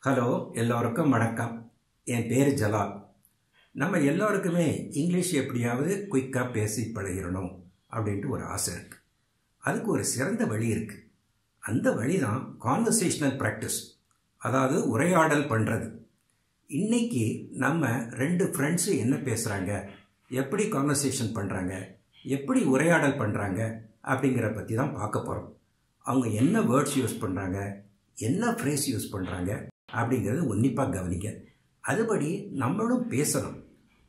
Hello, எல்லோருக்கும் வணக்கம். என் பேர் ஜலால். நம்ம எல்லோருக்குமே இங்கிலீஷ் எப்படியாவது குயிக்காக பேசி பழகிடணும் அப்படின்ட்டு ஒரு ஆசை இருக்குது. அதுக்கு ஒரு சிறந்த வழி இருக்குது. அந்த வழி தான் கான்வர்சேஷனல் ப்ராக்டிஸ், அதாவது உரையாடல் பண்ணுறது. இன்றைக்கி நம்ம 2 ஃப்ரெண்ட்ஸு என்ன பேசுகிறாங்க, எப்படி கான்வர்சேஷன் பண்ணுறாங்க, எப்படி உரையாடல் பண்ணுறாங்க அப்படிங்கிற பற்றி தான் பார்க்க போகிறோம். அவங்க என்ன வேர்ட்ஸ் யூஸ் பண்ணுறாங்க, என்ன ஃப்ரேஸ் யூஸ் பண்ணுறாங்க அப்படிங்கிறது உன்னிப்பாக கவனிக்க. அதுபடி நம்மளும் பேசணும்.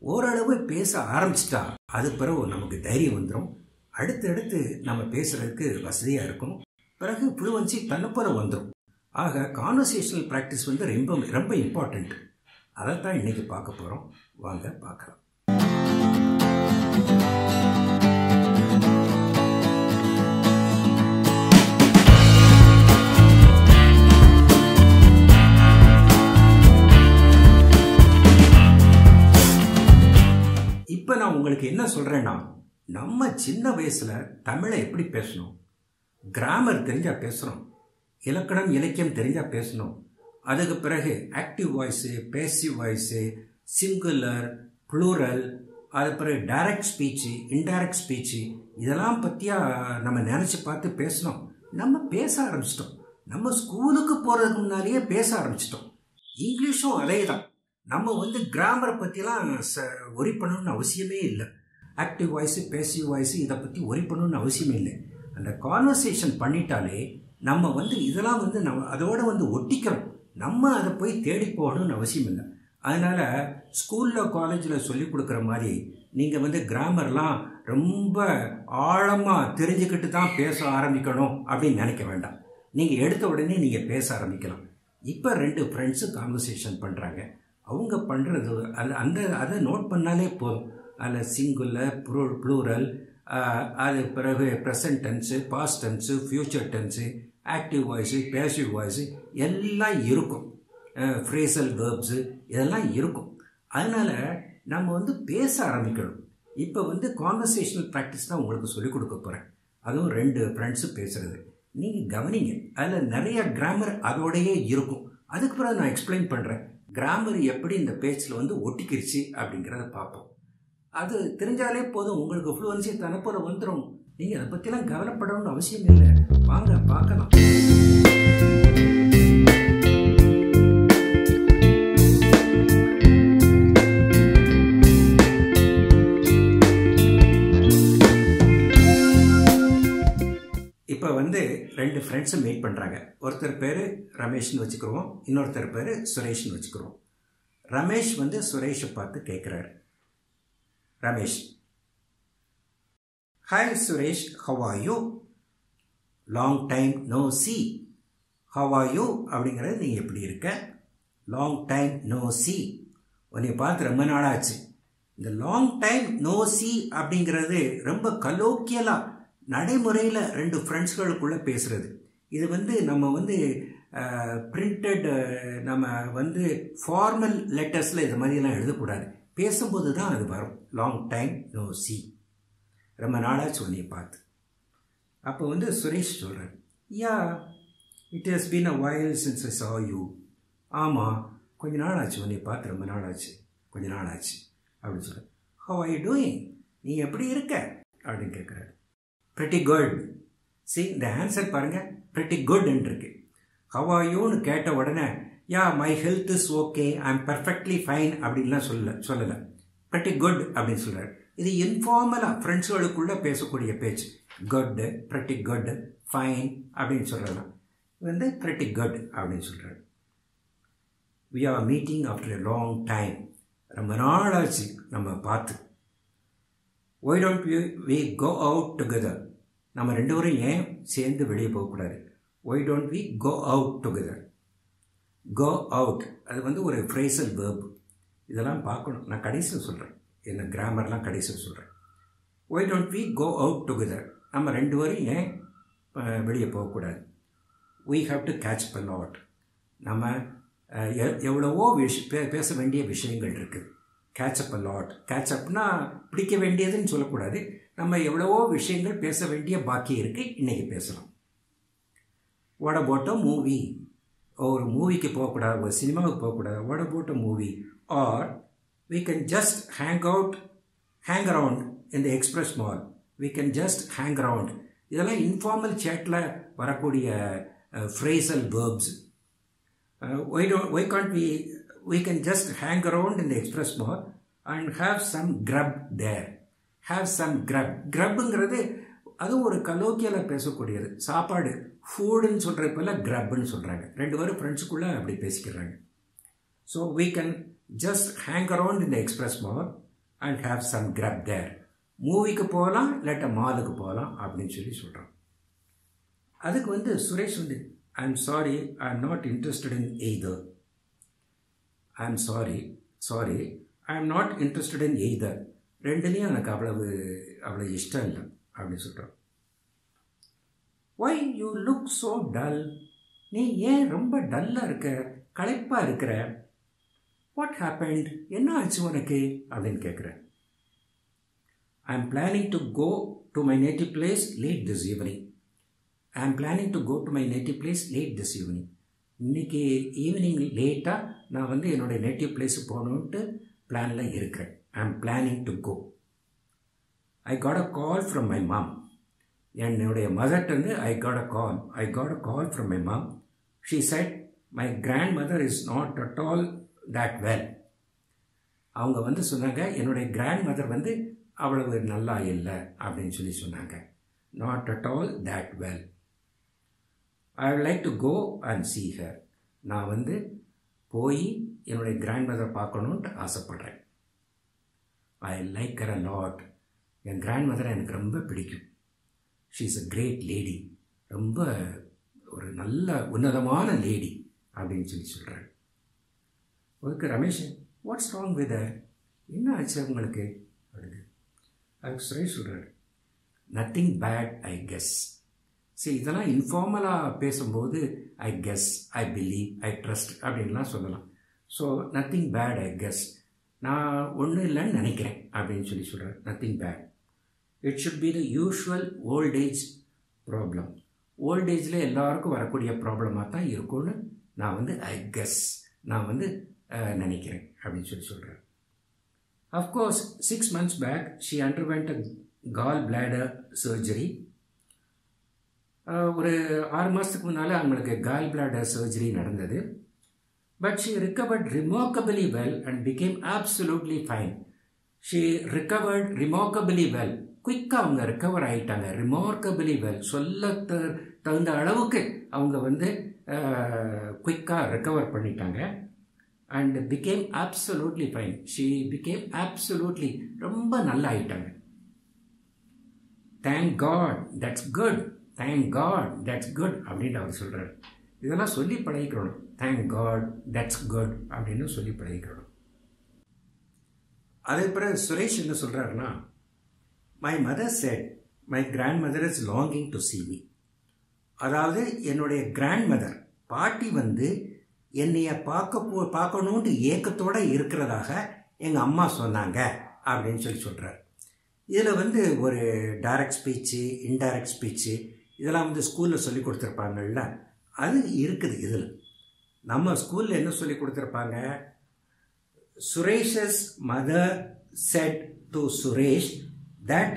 ஓரளவு பேச ஆரம்பிச்சிட்டா அது பிறகு நமக்கு தைரியம் வந்துடும். அடுத்தடுத்து நம்ம பேசுகிறதுக்கு வசதியாக இருக்கும். பிறகு ஃப்ளூவன்சி தன்னைப்போல வந்துடும். ஆக கான்வர்சேஷனல் ப்ராக்டிஸ் ரொம்ப ரொம்ப இம்பார்ட்டண்ட். அதைத்தான் இன்றைக்கி பார்க்க போகிறோம். வாங்க பார்க்கலாம். இப்போ நான் உங்களுக்கு என்ன சொல்கிறேன்னா, நம்ம சின்ன வயசில் தமிழை எப்படி பேசணும், கிராமர் தெரிஞ்சால் பேசுகிறோம், இலக்கணம் இலக்கியம் தெரிஞ்சால் பேசணும். அதுக்கு பிறகு active voice, passive voice, singular, plural, அது பிறகு டைரக்ட் ஸ்பீச்சு, இன்டைரக்ட் ஸ்பீச்சு, இதெல்லாம் பற்றியா நம்ம நினச்சி பார்த்து பேசணும். நம்ம பேச ஆரம்பிச்சிட்டோம். நம்ம ஸ்கூலுக்கு போகிறதுக்கு முன்னாலேயே பேச ஆரம்பிச்சிட்டோம். இங்கிலீஷும் அதே தான். நம்ம கிராமரை பற்றிலாம் ஒரி பண்ணணும்னு அவசியமே இல்லை. ஆக்டிவ் வாய்ஸு, பேசிவ் வாய்ஸு இதை பற்றி ஒரி பண்ணணும்னு அவசியமே இல்லை. அந்த கான்வர்சேஷன் பண்ணிட்டாலே நம்ம இதெல்லாம் நம்ம அதோடு ஒட்டிக்கிறோம். நம்ம அதை போய் தேடி போகணும்னு அவசியம் இல்லை. அதனால் ஸ்கூலில் காலேஜில் சொல்லிக் கொடுக்குற மாதிரி நீங்கள் கிராமர்லாம் ரொம்ப ஆழமாக தெரிஞ்சுக்கிட்டு தான் பேச ஆரம்பிக்கணும் அப்படின்னு நினைக்க வேண்டாம். நீங்கள் எடுத்த உடனே நீங்கள் பேச ஆரம்பிக்கலாம். இப்போ 2 ஃப்ரெண்ட்ஸு கான்வர்சேஷன் பண்ணுறாங்க. அவங்க பண்ணுறது அதை நோட் பண்ணாலே போதும். அதில் சிங்குலர், ப்ளூரல், அது பிறகு present tense, past tense, future tense, active voice, passive voice எல்லாம் இருக்கும். ஃப்ரேசல் வேர்ப்ஸு இதெல்லாம் இருக்கும். அதனால் நம்ம பேச ஆரம்பிக்கணும். இப்போ கான்வர்சேஷனல் ப்ராக்டிஸ் தான் உங்களுக்கு சொல்லிக் கொடுக்க போகிறேன். அதுவும் 2 ஃப்ரெண்ட்ஸு பேசுகிறது. நீங்கள் கவனிங்க. அதில் நிறைய கிராமர் அதோடையே இருக்கும். அதுக்கு பிறகு நான் எக்ஸ்பிளைன் பண்ணுறேன். கிராமர் எப்படி இந்த பேச்சில் ஒட்டிக்கிருச்சு அப்படிங்கிறத பார்ப்போம். அது தெரிஞ்சாலே போதும், உங்களுக்கு ஃப்ளூவன்சி தனப்போல வந்துடும். நீங்கள் அதை பற்றிலாம் கவலைப்படணும்னு அவசியம் இல்லை. வாங்க பார்க்கலாம். இப்போ 2 ஃப்ரெண்ட்ஸும் மீட் பண்ணுறாங்க. ஒருத்தர் பேர் ரமேஷ்னு வச்சுக்கிறோம், இன்னொருத்தர் பேர் சுரேஷ்னு வச்சுக்கிறோம். ரமேஷ் சுரேஷை பார்த்து கேட்குறாரு. Ramesh, hi Suresh, how are you? Long time no see. How are you அப்படிங்கிறது நீங்கள் எப்படி இருக்க? லாங் டைம் நோ சி, உன்னை பார்த்து ரொம்ப நாளாச்சு. இந்த லாங் டைம் நோ சி அப்படிங்கிறது ரொம்ப கலோக்கியலாக நடைமுறையில் 2 ஃப்ரெண்ட்ஸ்களுக்குள்ளே பேசுகிறது. இது நம்ம பிரிண்டட், நம்ம ஃபார்மல் லெட்டர்ஸில் இது மாதிரியெல்லாம் எழுதக்கூடாது. பேசும்போது தான் அது வரும். லாங் டைம் நோ சி, ரொம்ப நாளாச்சு உன்னை பார்த்து. அப்போ சுரேஷ் சொல்கிறார், yeah it has been a while since I saw you. ஆமாம், கொஞ்ச நாள் ஆச்சு உன்னை பார்த்து, ரொம்ப நாள் ஆச்சு, கொஞ்ச நாள் ஆச்சு அப்படின்னு சொல்கிறார். ஹவ் ஆர் யூ டூயிங், நீ எப்படி இருக்க அப்படின்னு கேட்குறாரு. pretty good. see, இந்த ஆன்சர் பாருங்கள், pretty good இருக்கு. how are youன்னு கேட்ட உடனே yeah my health is okay, I am perfectly fine அப்படின்லாம் சொல்லலை. pretty good அப்படின்னு சொல்கிறார். இது இன்ஃபார்மலாக ஃப்ரெண்ட்ஸுகளுக்குள்ளே பேசக்கூடிய பேச்சு. குட், pretty good, ஃபைன் அப்படின்னு சொல்கிறலாம். pretty good அப்படின்னு சொல்கிறார். we are meeting after a long time, ரொம்ப நாள் ஆச்சு நம்ம பார்த்து. why don't we go out together, நம்ம 2 பேரும் ஏன் சேர்ந்து வெளியே போகக்கூடாது? why don't we go out together. go out அது ஒரு ஃப்ரேசல் வேர்ப். இதெல்லாம் பார்க்கணும். நான் கடைசியில் சொல்கிறேன், என்ன கிராமர்லாம் கடைசியில் சொல்கிறேன். why don't we go out together, நம்ம 2 பேரும் ஏன் வெளியே போகக்கூடாது? we have to catch up a lot, நம்ம எவ்வளவோ பேச வேண்டிய விஷயங்கள் இருக்குது. கேட்சப் அ லாட், கேட்சப்னா பிடிக்க வேண்டியதுன்னு சொல்லக்கூடாது. நம்ம எவ்வளவோ விஷயங்கள் பேச வேண்டிய பாக்கி இருக்குது, இன்றைக்கி பேசலாம். வாட் அபவுட் அ மூவி, ஒரு மூவிக்கு போகக்கூடாது, ஒரு சினிமாவுக்கு போகக்கூடாது. What about a movie? Or we can just hang around in the express mall. We can just hang around. இதெல்லாம் இன்ஃபார்மல் சேட்டில் வரக்கூடிய phrasal verbs. Why can't we can just hang around in the express mall and have some grub there. Have some grub. grubங்கிறது அது ஒரு கலோக்கியில் பேசக்கூடியது. சாப்பாடு ஃபுட்னு சொல்கிறப்பல grubன்னு சொல்கிறாங்க. ரெண்டு பேரும் ஃப்ரெண்ட்ஸுக்குள்ளே அப்படி பேசிக்கிறாங்க. So we can just hang around in the express mall and have some grub there. மூவிக்கு போகலாம், இல்லாட்ட மாலுக்கு போகலாம் அப்படின்னு சொல்கிறோம். அதுக்கு Suresh I'm sorry, I'm not interested in either. I'm sorry, I'm not interested in either. ரெண்டுலேயும் எனக்கு அவ்வளவு இஷ்டம் இல்லை அப்படின்னு சொல்கிறோம். Why you look so dull? நீ ஏன் ரொம்ப டல்லாக இருக்க, களைப்பாக இருக்கிற? What happened? என்ன ஆச்சு உனக்கு அப்படின்னு கேட்குறேன். I'm planning to go to my native place late this evening. I'm planning to go to my native place late this evening. இன்னைக்கு ஈவினிங் லேட்டாக நான் என்னுடைய நேட்டிவ் பிளேஸுக்கு போகணுன்ட்டு பிளானில் இருக்கிறேன். I'm planning to go. I got a call from my mom. என்னுடைய மதர்கிட்ட I got a call from my mom. She said my grandmother is not at all that well. அவங்க சொன்னாங்க என்னுடைய கிராண்ட் மதர் அவ்வளவு நல்லா இல்லை அப்படின்னு சொன்னாங்க. Not at all that well. I would like to go and see her. நான் போய் என்னுடைய கிராண்ட் மதர் பார்க்கணுன்ட்டு ஆசைப்படுறேன். I like her a lot. என் கிராண்ட் மதரை எனக்கு ரொம்ப பிடிக்கும். She is a great lady. ரொம்ப ஒரு நல்ல உன்னதமான லேடி அப்படின்னு சொல்கிறாங்க. அதுக்கு Ramesh, what's wrong with her? என்ன ஆச்சு உங்களுக்கு அப்படின்னு அதுக்கு சுரேஷ் சொல்கிறார், நத்திங் பேட் ஐ கெஸ். சரி, இதெல்லாம் இன்ஃபார்மலாக பேசும்போது I guess, I believe, I trust அப்படின்லாம் சொல்லலாம். So nothing bad I guess, நான் ஒன்றும் இல்லைன்னு நினைக்கிறேன் அப்படின்னு சொல்கிறார். Nothing bad. It should be the usual old age problem. Old ஏஜில் எல்லாருக்கும் வரக்கூடிய ப்ராப்ளமாக தான் இருக்கும்னு நான் ஐ கெஸ், நான் நினைக்கிறேன் அப்படின்னு சொல்கிறார். Of course 6 months back she underwent a gallbladder surgery. ஒரு 6 மாதத்துக்கு முன்னால் அவங்களுக்கு கால் பிளாடர் சர்ஜரி நடந்தது. But she recovered remarkably well and became absolutely fine. She recovered remarkably well. குயிக்காக அவங்க ரிக்கவர் ஆகிட்டாங்க. ரிமார்க்கபிளி வெல், சொல்ல தகுந்த அளவுக்கு அவங்க குயிக்காக ரிக்கவர் பண்ணிட்டாங்க. And became absolutely fine. She became absolutely, ரொம்ப நல்லா ஆகிட்டாங்க. Thank God, that's good. Thank God, that's good அப்படின்ட்டு அவர் சொல்கிறார். இதெல்லாம் சொல்லி பழகிக்கணும். Thank God, that's good அப்படின்னு சொல்லி பழகிக்கணும். அதே பிறகு சுரேஷ் என்ன சொல்கிறாருன்னா, my mother said my grandmother is longing to see me. அதாவது என்னுடைய கிராண்ட்மதர் பாட்டி என்னைய பார்க்கணுன்ட்டு ஏக்கத்தோடு இருக்கிறதாக எங்கள் அம்மா சொன்னாங்க அப்படின்னு சொல்கிறார். இதில் ஒரு டைரக்ட் ஸ்பீச்சு, இன்டைரக்ட் ஸ்பீச்சு இதெல்லாம் ஸ்கூலில் சொல்லி கொடுத்துருப்பாங்கல்ல, அது இருக்குது. இதில் நம்ம ஸ்கூலில் என்ன சொல்லி கொடுத்துருப்பாங்க, Suresh's mother said to Suresh that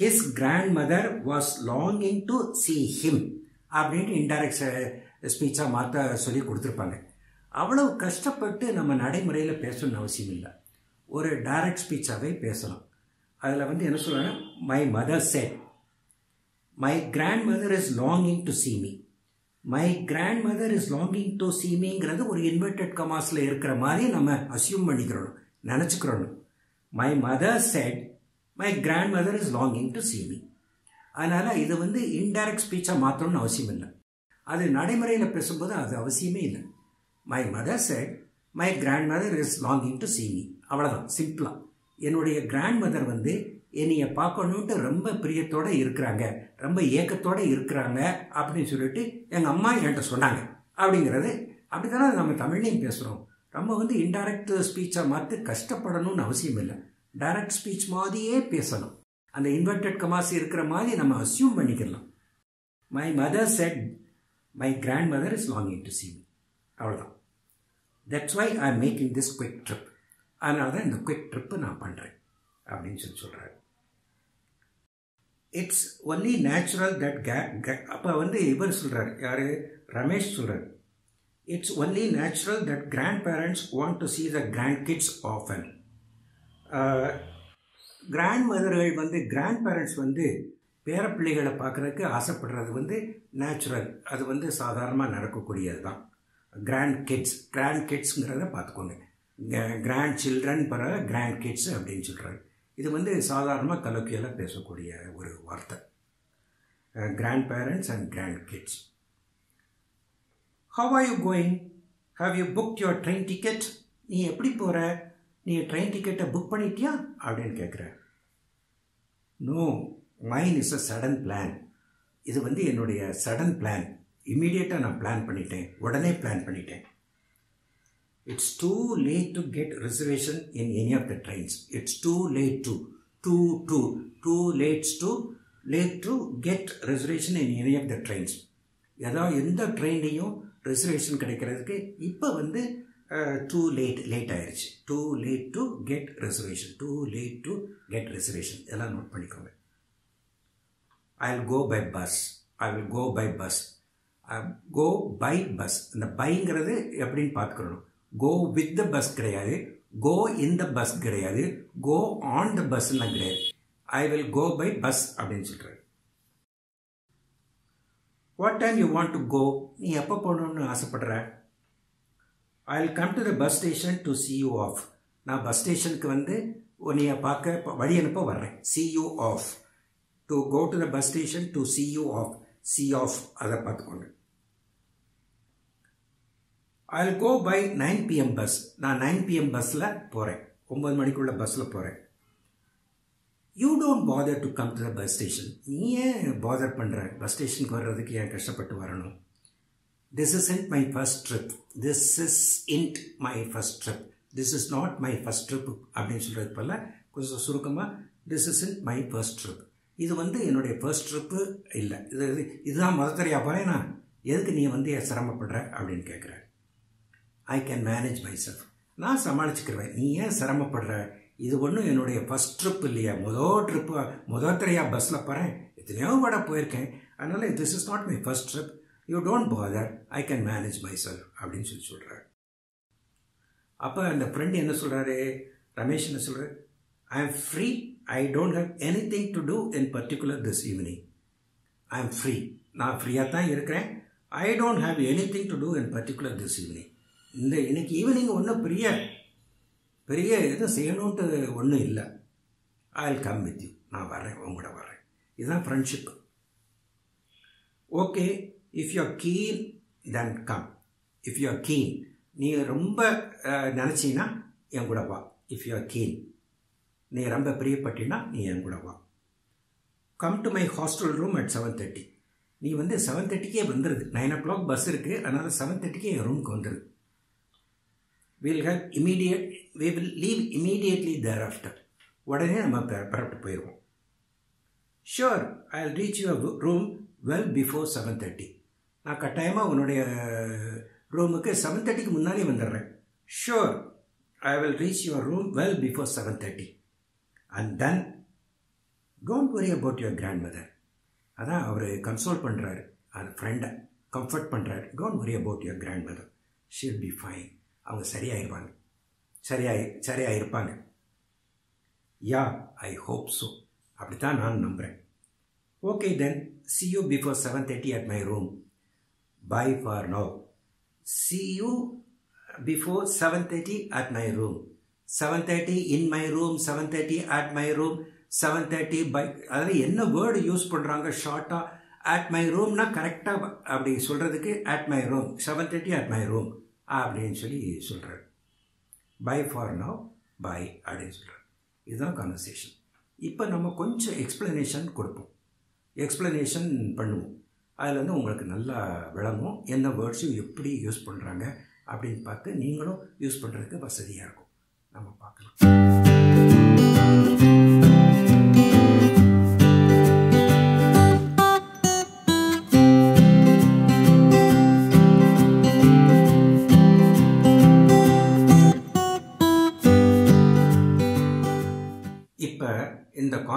his grandmother was longing to see him அப்படின்ட்டு இன்டைரக்ட் ஸ்பீச்சாக மாற்ற சொல்லி கொடுத்துருப்பாங்க. அவ்வளவு கஷ்டப்பட்டு நம்ம நடைமுறையில் பேசணும்னு அவசியம் இல்லை. ஒரு டைரக்ட் ஸ்பீச்சாகவே பேசலாம். அதில் என்ன சொல்கிறாங்க, my mother said my grandmother is longing to see me. My grandmother is longing to see meங்கிறது ஒரு இன்வெர்டட் கமாஸில் இருக்கிற மாதிரி நம்ம அசியூம் பண்ணிக்கிறோம், நினச்சிக்கிறோம். My mother said my grandmother is longing to see me. அதனால் இது இன்டைரக்ட் ஸ்பீச்சாக மாற்றணும்னு அவசியம் இல்லை. அது நடைமுறையில் பேசும்போது அது அவசியமே இல்லை. My mother said my grandmother is longing to see me. அவ்வளோதான், சிம்பிளாக. என்னுடைய கிராண்ட் மதர் என்னைய பார்க்கணுன்ட்டு ரொம்ப பிரியத்தோடு இருக்கிறாங்க, ரொம்ப ஏக்கத்தோடு இருக்கிறாங்க அப்படின்னு சொல்லிட்டு எங்கள் அம்மா என்கிட்ட சொன்னாங்க அப்படிங்கிறது. அப்படி தானே நம்ம தமிழ்லையும் பேசுகிறோம். நம்ம இன்டைரக்ட் ஸ்பீச்சாக மாற்றி கஷ்டப்படணும்னு அவசியம் இல்லை. டைரக்ட் ஸ்பீச் மாதிரியே பேசணும். அந்த இன்வெர்டட் கமாஸ் இருக்கிற மாதிரி நம்ம அசியூம் பண்ணிக்கலாம். My mother said my grandmother is longing to see me. அவ்வளோதான். That's why I am making this quick trip. அதனால தான் இந்த குவிக் ட்ரிப்பு நான் பண்ணுறேன் அப்படின்னு சொல்கிறாரு. இட்ஸ் ஒன்லி நேச்சுரல் தட் அப்போ வந்து இவர் சொல்கிறார், யார், ரமேஷ் சொல்கிறார், it's only natural that grandparents want to see the grandkids often. கிராண்ட் மதர்கள் வந்து கிராண்ட் பேரண்ட்ஸ் வந்து பேரப்பிள்ளைகளை பார்க்குறதுக்கு ஆசைப்படுறது வந்து நேச்சுரல், அது வந்து சாதாரணமாக நடக்கக்கூடியது தான். கிராண்ட் கிட்ஸுங்கிறத பார்த்துக்கோங்க. கிராண்ட் சில்ட்ரன் பிறகு கிராண்ட் கிட்ஸ் அப்படின்னு சொல்கிறாரு. இது வந்து சாதாரணமாக கலோக்கியலாக பேசக்கூடிய ஒரு வார்த்தை, grandparents and grandkids. How are you going? How you book your train ticket? நீ எப்படி போகிற? நீ ட்ரெயின் டிக்கெட்டை புக் பண்ணிட்டியா அப்படின்னு கேட்குற. No, mine is a sudden plan. இது வந்து என்னுடைய சடன் பிளான். இம்மீடியட்டாக நான் பிளான் பண்ணிட்டேன், உடனே பிளான் பண்ணிட்டேன். It's too late to get reservation in any of the trains. It's too late to get reservation in any of the trains. ஏதாவது எந்த ட்ரெயின்லையும் ரெசர்வேஷன் கிடைக்கிறதுக்கு இப்போ வந்து too late ஆயிடுச்சு. too late to get reservation. எல்லாம் note பண்ணிக்கோங்க. I'll go by bus. Go by bus. இந்த பைங்கிறது எப்படின்னு பார்த்துக்கணும். கோ வித் த பஸ் கிடையாது, கோ இன் த பஸ் கிடையாது, கோ ஆன் த பஸ்லாம் கிடையாது. I will go by bus அப்படின்னு சொல்கிறாரு. What time you want to go? நீ எப்போ போகணுன்னு ஆசைப்படுற? I will come to the bus station to see you off. நான் பஸ் ஸ்டேஷனுக்கு வந்து உன்னைய பார்க்க வழி அனுப்ப வர்றேன். see you off. to go to the bus station to see you off. see off அதை பார்த்துக்கோங்க. I'll go by 9 PM bus. நான் 9 PM பஸ்ஸில் போகிறேன், 9 மணிக்குள்ள பஸ்ஸில் போகிறேன். You don't bother to come to the bus station. நீ ஏன் பாதர் பண்ணுற? பஸ் ஸ்டேஷனுக்கு வர்றதுக்கு ஏன் கஷ்டப்பட்டு வரணும்? This is int my first trip. This is not my first trip அப்படின்னு சொல்கிறது போல கொஞ்சம் சுருக்கமாக this is int my first trip. இது வந்து என்னுடைய ஃபர்ஸ்ட் ட்ரிப்பு இல்லை, இதுதான் முதத்தரையா போகிறேன். நான் எதுக்கு நீ வந்து சிரமப்படுற அப்படின்னு கேட்குறேன். I can manage my self. நான் சமாளிச்சுக்கிறேன். நீ ஏன் சிரமப்படுற? இது ஒன்றும் என்னுடைய ஃபர்ஸ்ட் ட்ரிப் இல்லையா, முதத்தரையா பஸ்ஸில் போகிறேன், எத்தனையோ வட போயிருக்கேன், அதனால் this is not my first trip. You don't father, I can manage my self அப்படின்னு சொல்கிறார். அப்போ அந்த ஃப்ரெண்டு என்ன சொல்கிறாரு, ரமேஷ் என்ன சொல்கிறார், I am free, I don't have anything to two in particular this evening. I am free, நான் ஃப்ரீயாக தான் இருக்கிறேன். I don't have anything to two in particular this evening. இன்னைக்கு ஈவினிங் ஒன்றும் பெரிய எதுவும் செய்யணுன்ட்டு ஒன்றும் இல்லை. ஐ வில் கம் வித் யூ. நான் வர்றேன், உங்களோட வர்றேன். இதுதான் friendship. Okay, if you are keen then come. If you are keen, நீ ரொம்ப நினச்சின்னா என் கூட வா. இஃப் யூ ஆர் கீன், நீ ரொம்ப பிரியப்பட்டினா நீ என் கூட வா. Come to my hostel room at 7:30. நீ வந்து 7:30க்கே வந்துடுது. 9 o'clock பஸ் இருக்குது, அதனால் 7:30க்கே என் ரூமுக்கு வந்துடுது. we will leave immediately thereafter. உடனே நம்ம பரப்பிட்டு போயிடுவோம். Sure, I will reach your room well before 7:30. நான் கட்டாயமாக உன்னுடைய ரூமுக்கு 7:30க்கு முன்னாலே வந்துடுறேன். Sure, I will reach your room well before 7:30. And then don't worry about your grandmother. அதான் அவர் கன்சோல் பண்ணுறாரு, அது ஃப்ரெண்டை கம்ஃபர்ட் பண்ணுறாரு. Don't worry about your grandmother, she will be fine. அவங்க சரியாயிருப்பாங்க, சரியாயிருப்பாங்க. யா, ஐ ஹோப் ஸோ. அப்படித்தான் நான் நம்புகிறேன். Okay then, see you before 7:30 at my room. Bye for now. See you before 7:30 at my room. 7:30 in my room, 7:30 at my room, 7:30 by. அதில் என்ன word use பண்ணுறாங்க ஷார்ட்டாக? at my roomனா கரெக்டாக அப்படி சொல்கிறதுக்கு at my room, 7:30 at my room அப்படின்னு சொல்லி சொல்கிறார். பை ஃபார் நவ், பை அப்படின்னு சொல்கிறார். இதுதான் கான்வர்சேஷன். இப்போ நம்ம கொஞ்சம் எக்ஸ்ப்ளனேஷன் கொடுப்போம், எக்ஸ்ப்ளனேஷன் பண்ணுவோம். அதில் வந்து உங்களுக்கு நல்லா விளங்கும், என்ன வேர்ட்ஸும் எப்படி யூஸ் பண்ணுறாங்க அப்படின்னு பார்த்து நீங்களும் யூஸ் பண்ணுறதுக்கு வசதியாக இருக்கும். நம்ம பார்க்கலாம்.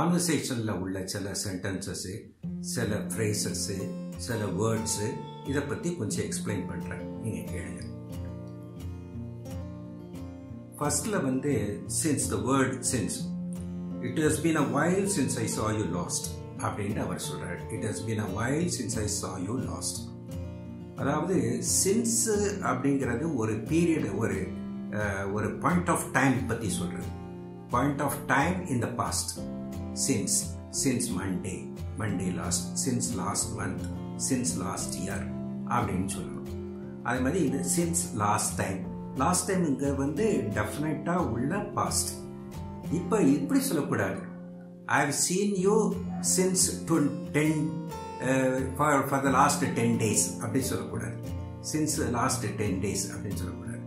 கான்வர்சேஷனில் உள்ள சில சென்டென்சஸ்ஸு, சில ஃப்ரேசஸ்ஸு, சில வேர்ட்ஸு, இதை பற்றி கொஞ்சம் எக்ஸ்பிளைன் பண்ணுறேன், நீங்கள் கேளுங்க. ஃபர்ஸ்ட்ல வந்து since, the word since. It has been a while since I saw you lost அப்படின்ட்டு அவர் சொல்றாரு. It has been a while since I saw you lost. அதாவது சின்ஸ் அப்படிங்கிறது ஒரு பீரியட், ஒரு பாயிண்ட் ஆஃப் டைம் பற்றி சொல்றது. Point of time in the past. Since Monday last, since last month, since last year அப்படின்னு சொல்லணும். அதே மாதிரி இது since last time. Last time இங்க வந்து டெஃபினட்டா உள்ள பாஸ்ட். இப்ப இப்படி சொல்லக்கூடாது. I have seen you since for the last 10 days அப்படி சொல்லக்கூடாது. சின்ஸ் லாஸ்ட் 10 days அப்படின்னு சொல்லக்கூடாது.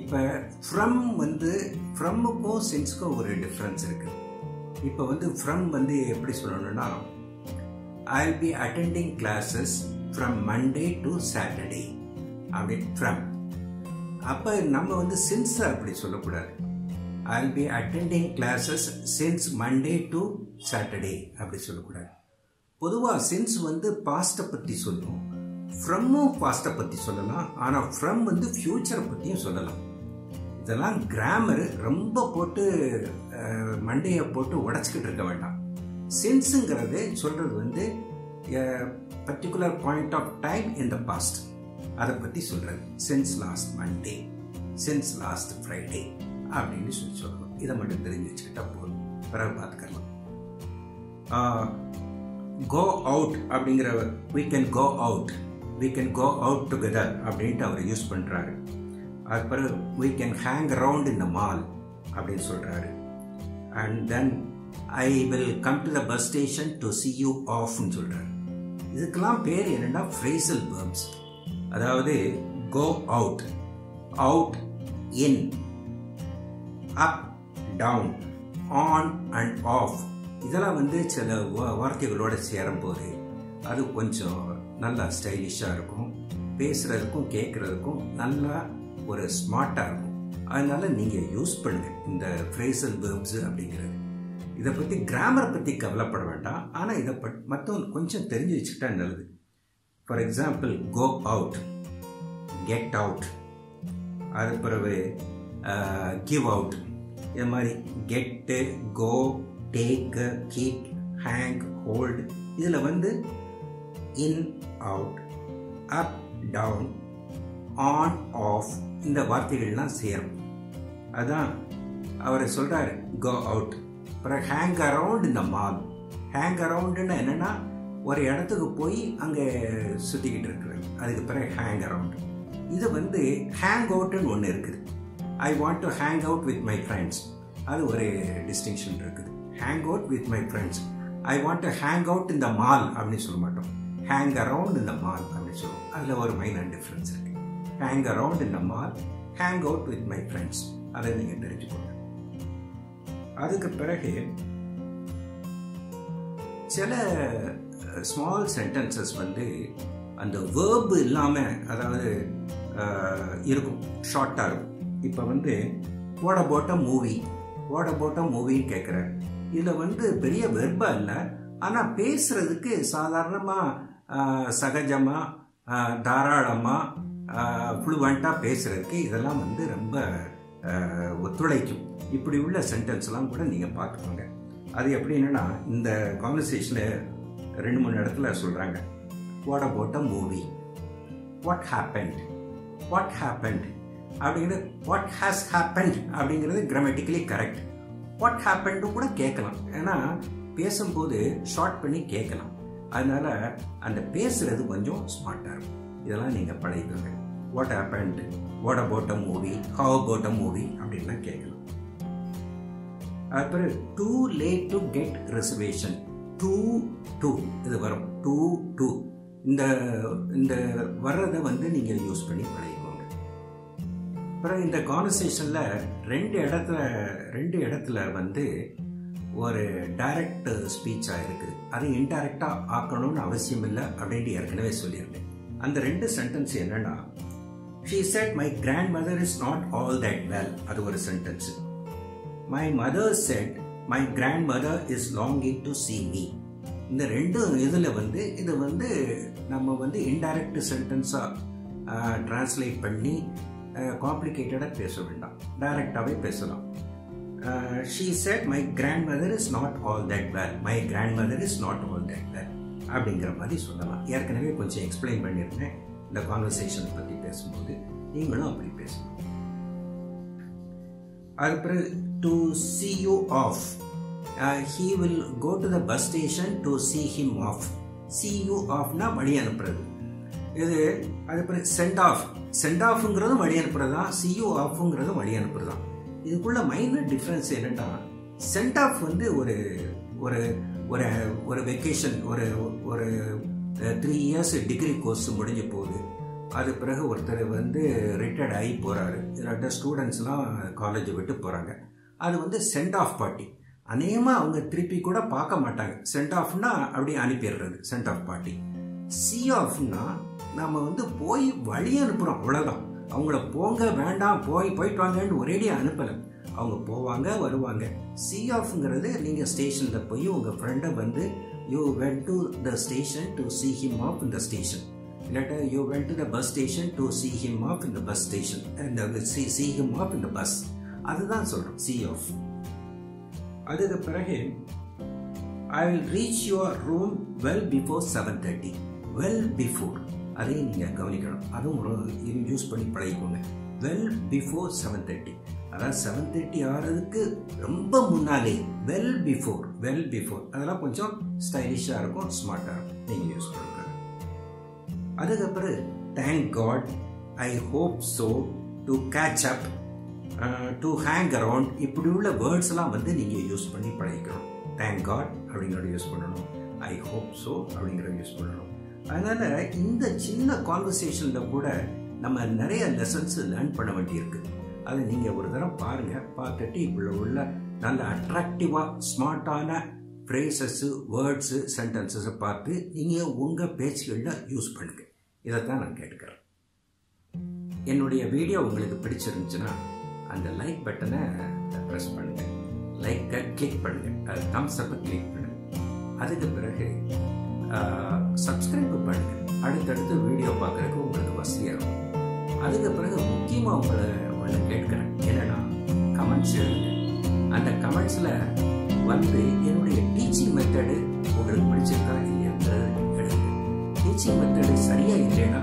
இப்ப ஃப்ரம் வந்து ஃப்ரம்முக்கும் சின்ஸ்க்கும் ஒரு டிஃபரன்ஸ் இருக்கு. இப்ப வந்து ஃப்ரம் வந்து எப்படி சொல்லணும்னா, I'll be attending classes from Monday to Saturday அப்படி ஃப்ரம். அப்ப நம்ம வந்து சின்ஸ் அப்படி சொல்லக்கூடாது. I'll be attending classes since Monday to Saturday அப்படி சொல்லக்கூடாது. பொதுவாக சின்ஸ் வந்து பாஸ்ட்டை பற்றி சொல்லும், ஃப்ரம்மும் பாஸ்ட்டை பற்றி சொல்லலாம். ஆனால் ஃப்ரம் வந்து ஃபியூச்சரை பற்றியும் சொல்லலாம். இதெல்லாம் கிராமர் ரொம்ப போட்டு மண்டையை போட்டு உடச்சிக்கிட்டு இருக்க வேண்டாம். சின்ஸுங்கிறது சொல்றது வந்து particular point of time in the past, அதை பற்றி சொல்றது. Since last Monday, since last Friday அப்படின்னு சொல்லணும். இதை மட்டும் தெரிஞ்சு வச்சுக்கிட்டா போதும், பிறகு பார்த்துக்கலாம். கோ அவுட் அப்படிங்கிற we can go out together அப்படின்ட்டு அவர் யூஸ் பண்றாரு. அது பிறகு we can hang around in the mall அப்படின்னு சொல்றாரு. and then I will come to the bus station to see you off ன்னு சொல்றாரு. இதுக்கெல்லாம் பேர் என்னன்னா phrasal verbs. அதாவது go out, in, up, down, on and off. இதெல்லாம் வந்து சில வார்த்தைகளோட சேரும் போது அது கொஞ்சம் நல்லா ஸ்டைலிஷாக இருக்கும், பேசுறதுக்கும் கேட்கறதுக்கும் நல்லா ஒரு ஸ்மார்ட்டாக இருக்கும். அதனால நீங்கள் யூஸ் பண்ணுங்க இந்த ஃப்ரேசல் வேர்ப்ஸ் அப்படிங்கிறது. இதை பற்றி கிராமரை பற்றி கவலைப்பட வேண்டாம், ஆனால் இதை மற்றவங்க கொஞ்சம் தெரிஞ்சு வச்சுக்கிட்டா நல்லது. For example go out, get out, அது பிறகு கிவ் அவுட். இது மாதிரி get, go, take, keep, hang, hold. இதில் வந்து in, out, up, down, on, off இந்த வார்த்தைகள்லாம் சேரும். அதான் அவர் சொல்றாரு கோ அவுட். அப்புறம் ஹேங் அரவுண்ட் இந்த மால். ஹேங் அரவுண்டுன்னு என்னன்னா ஒரு இடத்துக்கு போய் அங்கே சுற்றிக்கிட்டு இருக்கிறது, அதுக்கு பிறகு ஹேங் அரவுண்ட். இது வந்து ஹேங் அவுட்னு ஒன்று இருக்குது. I want to hang out with my friends, அது ஒரு டிஸ்டிங்ஷன் இருக்குது. Hang out with my friends. I want to hang out இந்த மால் அப்படின்னு சொல்ல மாட்டோம், ஹேங் அரவுண்ட் இந்த மால் அப்படின்னு சொல்லுவோம். அதில் ஒரு மைனர் டிஃப்ரென்ஸ் இருக்கு. ஹேங் அரவுண்ட் இந்த mall, hang out with my friends, அதை நீங்கள் தெரிஞ்சுக்கோங்க. அதுக்கு பிறகு சில ஸ்மால் சென்டென்சஸ் வந்து அந்த வேர்ப் இல்லாமல், அதாவது இருக்கும், ஷார்ட்டாக இருக்கும். இப்போ வந்து what about a movie, what about a மூவின்னு கேட்குறாரு. இதில் வந்து பெரிய வெர்பா இல்லை, ஆனால் பேசுறதுக்கு சாதாரணமாக சகஜமாக தாராளமாக ஃப்ளூவெண்ட்டாக பேசுறதுக்கு இதெல்லாம் வந்து ரொம்ப ஒத்துழைக்கும். இப்படி உள்ள சென்டென்ஸ்லாம் கூட நீங்கள் பார்த்துக்கோங்க. அது எப்படின்னா இந்த கான்வர்சேஷனில் 2-3 இடத்துல சொல்கிறாங்க. What about a movie, what happened, what happened அப்படிங்கிறது வாட் ஹேஸ் ஹேப்பன்ட் அப்படிங்கிறது கிராமட்டிக்கலி கரெக்ட். வாட் ஹேப்பன்டு கூட கேட்கலாம், ஏன்னா பேசும்போது ஷார்ட் பண்ணி கேட்கலாம். அதனால அந்த பேசுறது கொஞ்சம் ஸ்மார்ட்டாக இருக்கும். இதெல்லாம் நீங்கள் பழகிக்கோங்க. What happened, what about a movie, how about a movie அப்படின்லாம் கேட்கலாம். அப்புறம் too late to get reservation, too இது வரும். டூ இந்த வர்றதை வந்து நீங்கள் யூஸ் பண்ணி பழகிக்கோங்க. அப்புறம் இந்த கான்வர்சேஷனில் ரெண்டு இடத்துல வந்து ஒரு டைரக்ட் ஸ்பீச்சாக இருக்குது. அது இன்டைரக்டாக ஆக்கணும்னு அவசியம் இல்லை அப்படின்ட்டு ஏற்கனவே சொல்லியிருந்தேன். அந்த 2 சென்டென்ஸ் என்னன்னா, she said my grandmother is not all that well, அது ஒரு sentence. my mother said my grandmother is longing to see me. இந்த ரெண்டு இதில் இது நம்ம இன்டைரக்ட் சென்டென்ஸாக டிரான்ஸ்லேட் பண்ணி காம்ப்ளிகேட்டடாக பேச வேண்டாம், டைரக்டாகவே பேசலாம். she said my grandmother is not all that well. my grandmother is not all that well அப்படிங்கிற மாதிரி சொல்லலாம். ஏற்கனவே கொஞ்சம் எக்ஸ்பிளைன் பண்ணியிருந்தேன் இந்த கான்வர்சேஷன் பற்றி பேசும்போது, நீங்களும் அப்படி பேசணும். அதுக்கப்புறம் to see you off. he will go to the bus station to see him off. see you offனா வழி அனுப்புறது. இது அதுக்கப்புறம் சென்ட் ஆஃப்ங்கிறதும் வழி அனுப்புறது தான், see you offங்கிறதும் வழி அனுப்புறது தான். இதுக்குள்ள மைனர் டிஃப்ரென்ஸ் என்னன்னா, சென்ட் ஆஃப் ஒரு ஒரு ஒரு ஒரு வெக்கேஷன், ஒரு 3 years டிகிரி கோர்ஸ் முடிஞ்சு போகுது. அது பிறகு ஒருத்தர் ரிட்டையர்ட் ஆகி போகிறாரு, இல்லாட்ட ஸ்டூடெண்ட்ஸ்லாம் காலேஜ் விட்டு போகிறாங்க. அது சென்ட் ஆஃப் பார்ட்டி. அநேகமாக அவங்க திருப்பி கூட பார்க்க மாட்டாங்க. சென்ட் ஆஃப்னா அப்படியே அனுப்பிடுறது சென்ட் ஆஃப் பார்ட்டி. சி ஆஃப்னா நம்ம போய் வழி அனுப்புகிறோம், அவ்வளோதான். அவங்கள போங்க வேண்டாம் போயிட்டு வாங்கன்னு ஒரேடியாக அனுப்பலை. அவங்க போவாங்க வருவாங்க. சி ஆஃப்ங்கிறது நீங்கள் ஸ்டேஷனில் போய் உங்கள் ஃப்ரெண்டை you went to the station to see him off in the station. இல்லாட்டா you went to the bus station to see him off in the bus station and see him off in the bus. அதுதான் சொல்கிறோம் C off. அதுக்கு பிறகு I will reach your room well before 7:30. Well before அதையும் நீங்கள் கவனிக்கணும். அதுவும் இது use பண்ணி பழகிக்கோங்க. வெல் பிஃபோர் 7:30, அதாவது 7:30 ஆகிறதுக்கு ரொம்ப முன்னாலே. வெல் பிஃபோர் அதெல்லாம் கொஞ்சம் ஸ்டைலிஷாக இருக்கும், ஸ்மார்ட்டாக இருக்கும், நீங்கள் யூஸ் பண்ணுங்க. அதுக்கப்புறம் thank God, I hope so, to catch up, to hang around, இப்படி உள்ள வேர்ட்ஸ்லாம் நீங்கள் யூஸ் பண்ணி பழகிக்கணும். தேங்க் காட் அப்படிங்கிறத யூஸ் பண்ணணும், ஐ ஹோப் ஸோ அப்படிங்கிறத யூஸ் பண்ணணும். அதனால் இந்த சின்ன கான்வர்சேஷனில் கூட நம்ம நிறைய லெசன்ஸ் லேர்ன் பண்ண வேண்டியிருக்கு. அதை நீங்கள் ஒரு தடவை பாருங்கள். பார்த்துட்டு இப்படி உள்ள நல்ல அட்ராக்டிவாக ஸ்மார்ட்டான ஃப்ரேசஸ்ஸு, வேர்ட்ஸு, சென்டென்சஸை பார்த்து நீங்கள் உங்கள் பேச்சுகளில் யூஸ் பண்ணுங்கள். இதைத்தான் நான் கேட்டுக்கிறேன். என்னுடைய வீடியோ உங்களுக்கு பிடிச்சிருந்துச்சுன்னா அந்த லைக் பட்டனை ப்ரெஸ் பண்ணுங்கள், லைக்கை கிளிக் பண்ணுங்கள், அது தம்ஸ் அப்பை கிளிக் பண்ணுங்கள். அதுக்கு பிறகு சப்ஸ்கிரைப் பண்ணுங்கள். அடுத்தடுத்து வீடியோ பார்க்குறதுக்கு உங்களுக்கு வசதியாக இருக்கும். அதுக்கு பிறகு முக்கியமாக உங்களை ஒன்று கேட்குறேன், என்னென்னா கமெண்ட்ஸ் எழுதுங்க. அந்த கமெண்ட்ஸில் என்னுடைய டீச்சிங் மெத்தடு உங்களுக்கு பிடிச்சிருக்கா இல்லையாங்கிறது எழுதுங்க. டீச்சிங் மெத்தடு சரியாக இல்லைன்னா